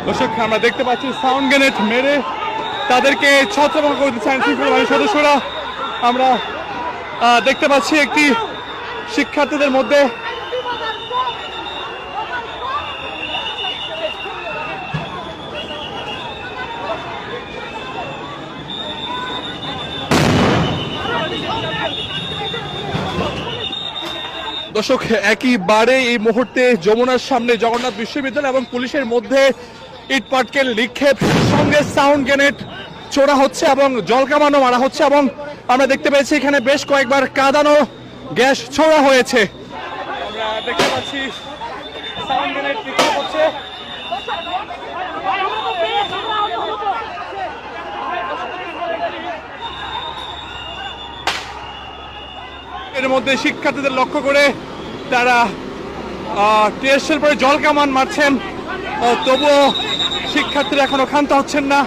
দর্শক আমরা দেখতে পাচ্ছি সাউন্ড গ্রেনেড মেরে তাদেরকে ছত্রভঙ্গ করে দিচ্ছে আইন শৃঙ্খলা বাহিনীর সদস্যরা। আমরা দেখতে পাচ্ছি একটি শিক্ষার্থীদের মধ্যে দর্শক একইবারে এই মুহূর্তে যমুনার সামনে জগন্নাথ বিশ্ববিদ্যালয় এবং পুলিশের মধ্যে ইট পাটকেল নিক্ষেপ সঙ্গে সাউন্ড গ্রেনেড ছোড়া হচ্ছে এবং জল কামানো মারা হচ্ছে এবং আমরা দেখতে পেয়েছি এখানে বেশ কয়েকবার কাঁদানো গ্যাস ছোড়া হয়েছে। আমরা দেখতে পাচ্ছি সাউন্ড গ্রেনেড নিক্ষেপ হচ্ছে। এর মধ্যে শিক্ষার্থীদের লক্ষ্য করে তারা টিয়ারশেল পরে জল কামান মারছেন, তবুও শিক্ষার্থীরা এখনো ক্ষান্ত হচ্ছেন না।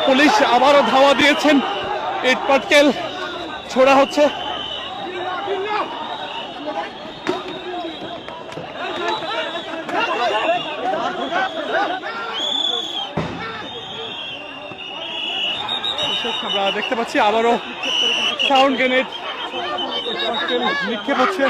পুলিশ আবারও ধাওয়া দিয়েছেন, ইট পাটকেল ছোড়া হচ্ছে। আমরা দেখতে পাচ্ছি আবারও সাউন্ড গ্রেনেড নিক্ষেপ হচ্ছে।